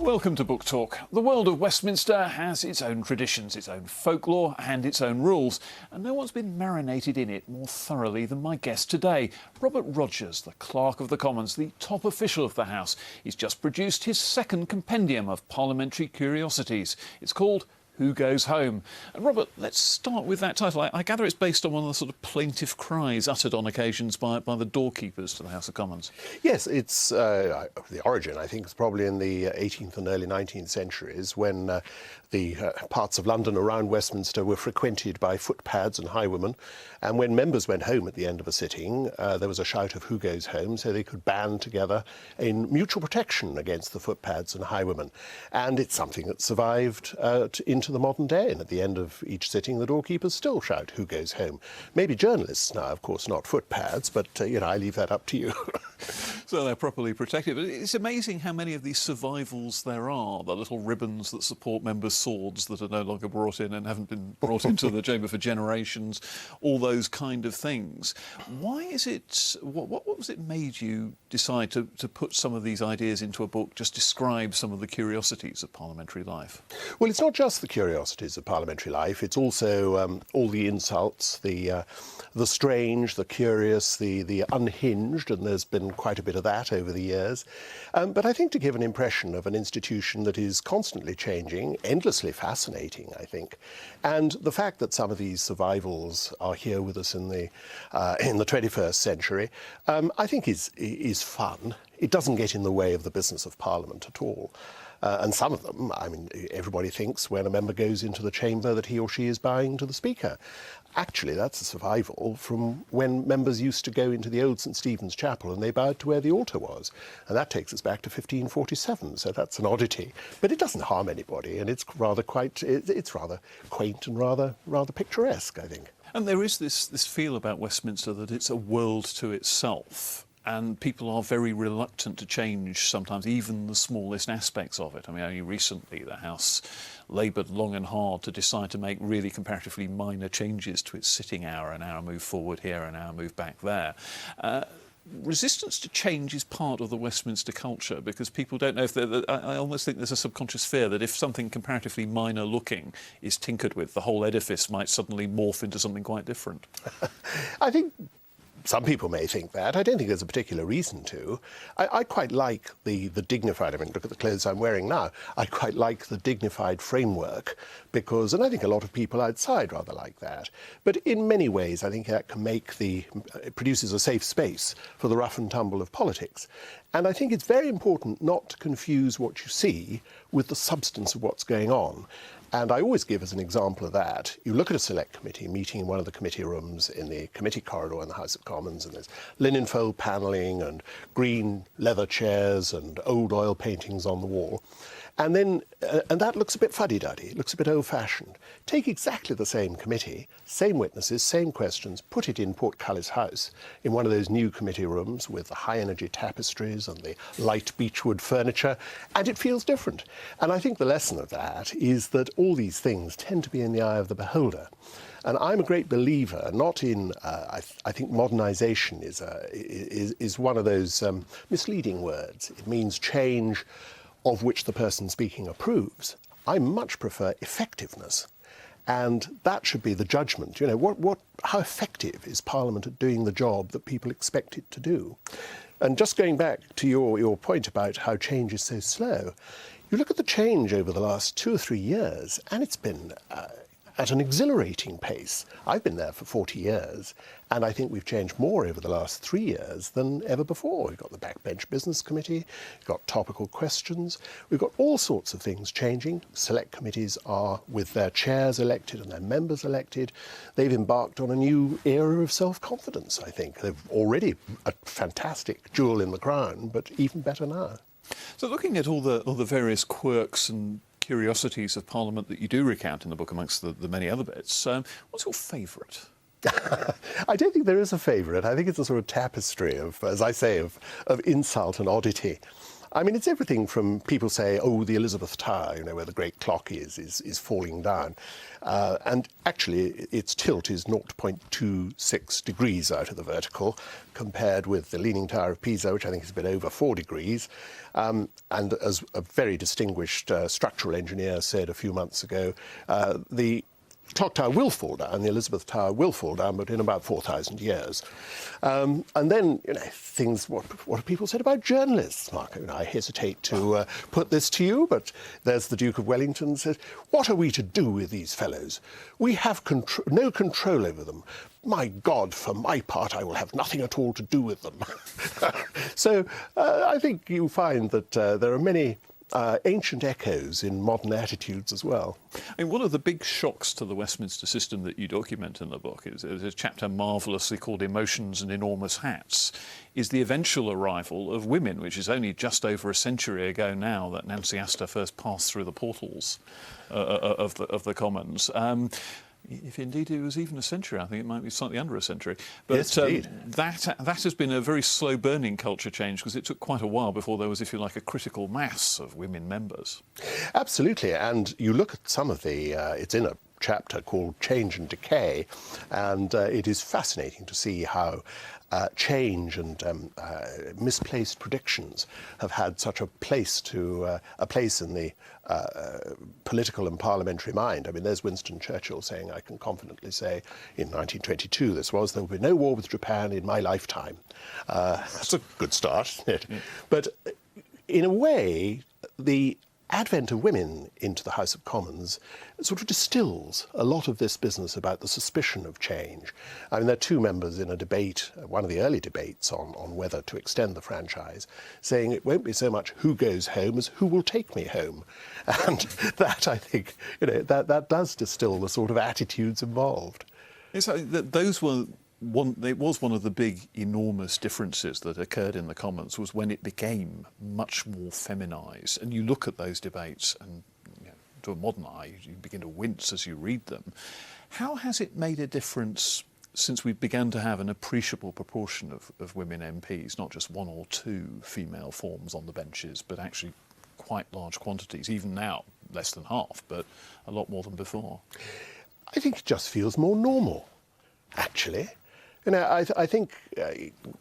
Welcome to Book Talk. The world of Westminster has its own traditions, its own folklore and its own rules, and no one's been marinated in it more thoroughly than my guest today, Robert Rogers, the Clerk of the Commons, the top official of the House. He's just produced his second compendium of parliamentary curiosities. It's called Who Goes Home? And Robert, let's start with that title. I gather it's based on one of the sort of plaintive cries uttered on occasions by the doorkeepers to the House of Commons. Yes, it's the origin, I think, is probably in the 18th and early 19th centuries when the parts of London around Westminster were frequented by footpads and highwaymen. And when members went home at the end of a sitting, there was a shout of who goes home, so they could band together in mutual protection against the footpads and highwaymen. And it's something that survived into the modern day, and at the end of each sitting the doorkeepers still shout who goes home. Maybe journalists now, of course, not footpads, but I leave that up to you. So they're properly protected. But it's amazing how many of these survivals there are, the little ribbons that support members' swords that are no longer brought in and haven't been brought into the chamber for generations, all those kind of things. Why is it, what was it made you decide to put some of these ideas into a book, just describe some of the curiosities of parliamentary life? Well, it's not just the curiosities of parliamentary life, it's also all the insults, the strange, the curious, the unhinged, and there's been quite a bit of that over the years. But I think to give an impression of an institution that is constantly changing, endlessly fascinating, I think, and the fact that some of these survivals are here with us in the 21st century, I think is fun. It doesn't get in the way of the business of Parliament at all. And some of them, I mean, everybody thinks when a member goes into the chamber that he or she is bowing to the Speaker. Actually, that's a survival from when members used to go into the old St Stephen's Chapel and they bowed to where the altar was. And that takes us back to 1547, so that's an oddity. But it doesn't harm anybody, and it's rather quaint and rather picturesque, I think. And there is this feel about Westminster that it's a world to itself. And people are very reluctant to change sometimes, even the smallest aspects of it. I mean, only recently the House laboured long and hard to decide to make really comparatively minor changes to its sitting hour, an hour move forward here, an hour move back there. Resistance to change is part of the Westminster culture because people don't know if I almost think there's a subconscious fear that if something comparatively minor looking is tinkered with, the whole edifice might suddenly morph into something quite different. I think some people may think that. I don't think there's a particular reason to. I quite like the dignified, I mean, look at the clothes I'm wearing now. I quite like the dignified framework because, and I think a lot of people outside rather like that. But in many ways, I think that can it produces a safe space for the rough and tumble of politics. And I think it's very important not to confuse what you see with the substance of what's going on. And I always give as an example of that, you look at a select committee meeting in one of the committee rooms in the committee corridor in the House of Commons, and there's linen fold panelling and green leather chairs and old oil paintings on the wall. And then, and that looks a bit fuddy-duddy, it looks a bit old-fashioned. Take exactly the same committee, same witnesses, same questions, put it in Portcullis House, in one of those new committee rooms with the high-energy tapestries and the light beechwood furniture, and it feels different. And I think the lesson of that is that all these things tend to be in the eye of the beholder. And I'm a great believer, not in, I think modernisation is one of those misleading words. It means change of which the person speaking approves. I much prefer effectiveness. And that should be the judgment. How effective is Parliament at doing the job that people expect it to do? And just going back to your point about how change is so slow, you look at the change over the last 2 or 3 years, and it's been at an exhilarating pace. I've been there for 40 years, and I think we've changed more over the last 3 years than ever before. We've got the Backbench Business Committee, we've got topical questions, we've got all sorts of things changing. Select committees are with their chairs elected and their members elected. They've embarked on a new era of self-confidence, I think. They've already a fantastic jewel in the crown, but even better now. So looking at all the various quirks and curiosities of Parliament that you do recount in the book, amongst the many other bits, what's your favourite? I don't think there is a favourite. I think it's a sort of tapestry of, as I say, of insult and oddity. I mean, it's everything from people say, oh, the Elizabeth Tower, you know, where the great clock is falling down. And actually, its tilt is 0.26 degrees out of the vertical, compared with the Leaning Tower of Pisa, which I think is a bit over 4 degrees. And as a very distinguished structural engineer said a few months ago, the clock tower will fall down, the Elizabeth Tower will fall down, but in about 4,000 years. And then, you know, things, what have people said about journalists, Mark? You know, I hesitate to put this to you, but there's the Duke of Wellington says, what are we to do with these fellows? We have no control over them. My God, for my part, I will have nothing at all to do with them. So I think you find that there are many ancient echoes in modern attitudes as well. I mean, one of the big shocks to the Westminster system that you document in the book is a chapter marvellously called Emotions and Enormous Hats, is the eventual arrival of women, which is only just over a century ago now that Nancy Astor first passed through the portals of the Commons. If indeed it was even a century, I think it might be slightly under a century. But yes, indeed. That has been a very slow-burning culture change, because it took quite a while before there was, if you like, a critical mass of women members. Absolutely, and you look at some of the, it's in a chapter called Change and Decay, and it is fascinating to see how change and misplaced predictions have had such a place in the political and parliamentary mind. I mean, there's Winston Churchill saying, I can confidently say, in 1922 this was, there will be no war with Japan in my lifetime. That's a good start, isn't it? Yeah. But in a way, the advent of women into the House of Commons sort of distills a lot of this business about the suspicion of change. I mean, there are two members in a debate, one of the early debates on whether to extend the franchise, saying it won't be so much who goes home as who will take me home. And that, I think, you know, that does distill the sort of attitudes involved. It's like those were it was one of the big, enormous differences that occurred in the Commons, was when it became much more feminised. And you look at those debates and, you know, to a modern eye, you begin to wince as you read them. How has it made a difference since we began to have an appreciable proportion of women MPs, not just one or two female forms on the benches, but actually quite large quantities, even now, less than half, but a lot more than before? I think it just feels more normal, actually. You know, I think...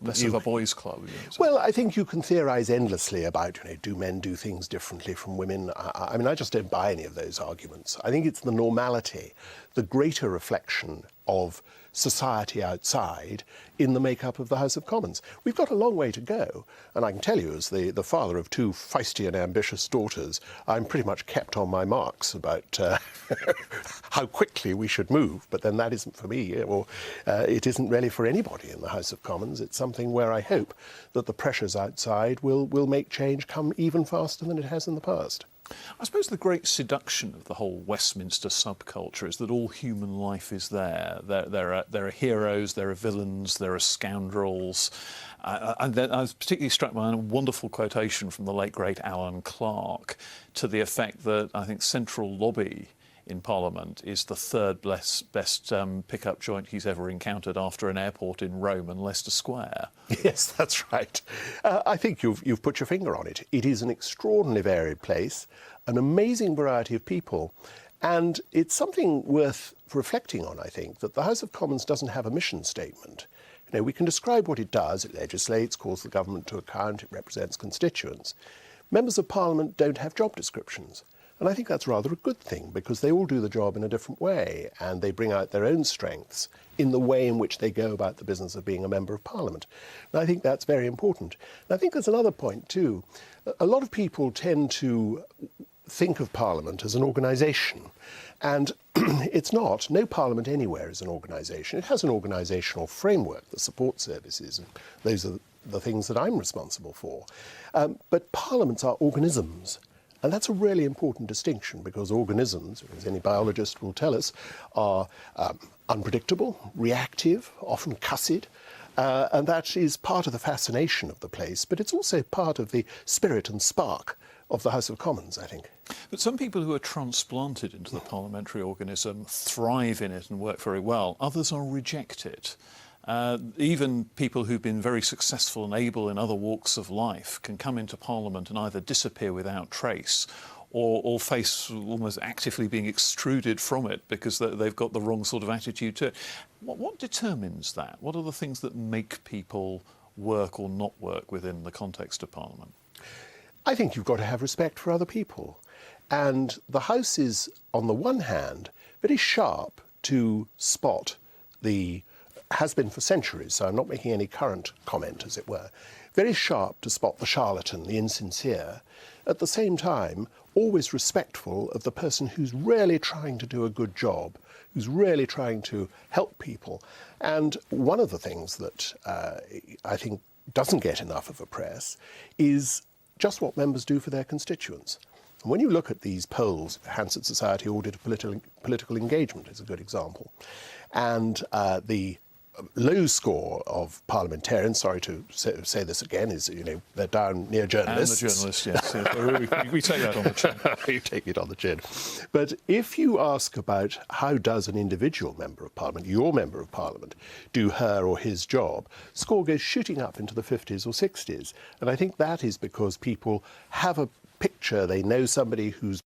less of a boys' club. Well, I think you can theorise endlessly about, you know, do men do things differently from women? I mean, I just don't buy any of those arguments. I think it's the normality, the greater reflection of society outside in the makeup of the House of Commons. We've got a long way to go, and I can tell you, as the father of two feisty and ambitious daughters, I'm pretty much kept on my marks about how quickly we should move, but then that isn't for me, or it isn't really for anybody in the House of Commons. It's something where I hope that the pressures outside will make change come even faster than it has in the past. I suppose the great seduction of the whole Westminster subculture is that all human life is there. There are heroes, there are villains, there are scoundrels. I was particularly struck by a wonderful quotation from the late, great Alan Clerk to the effect that I think Central Lobby in Parliament is the third best pick-up joint he's ever encountered after an airport in Rome and Leicester Square. Yes, that's right. I think you've put your finger on it. It is an extraordinarily varied place, an amazing variety of people, and it's something worth reflecting on, I think, that the House of Commons doesn't have a mission statement. You know, we can describe what it does. It legislates, calls the government to account, it represents constituents. Members of Parliament don't have job descriptions. And I think that's rather a good thing, because they all do the job in a different way, and they bring out their own strengths in the way in which they go about the business of being a Member of Parliament. And I think that's very important. And I think there's another point too. A lot of people tend to think of Parliament as an organisation, and it's not. No Parliament anywhere is an organisation. It has an organisational framework, the support services, and those are the things that I'm responsible for. But Parliaments are organisms. And that's a really important distinction, because organisms, as any biologist will tell us, are unpredictable, reactive, often cussed, and that is part of the fascination of the place, but it's also part of the spirit and spark of the House of Commons, I think. But some people who are transplanted into the parliamentary organism thrive in it and work very well. Others are rejected. Even people who've been very successful and able in other walks of life can come into Parliament and either disappear without trace or face almost actively being extruded from it because they've got the wrong sort of attitude to it. What determines that? What are the things that make people work or not work within the context of Parliament? I think you've got to have respect for other people. And the House is, on the one hand, very sharp to spot has been for centuries, so I'm not making any current comment, as it were, very sharp to spot the charlatan, the insincere, at the same time always respectful of the person who's really trying to do a good job, who's really trying to help people. And one of the things that I think doesn't get enough of a press is just what members do for their constituents. And when you look at these polls, Hansard Society Audit of Political Engagement is a good example, and the low score of parliamentarians, sorry to say this again, is, they're down near journalists. And the journalists, yes. We take that on the chin. You take it on the chin. But if you ask about how does an individual member of Parliament, your member of Parliament, do her or his job, score goes shooting up into the 50s or 60s. And I think that is because people have a picture, they know somebody who's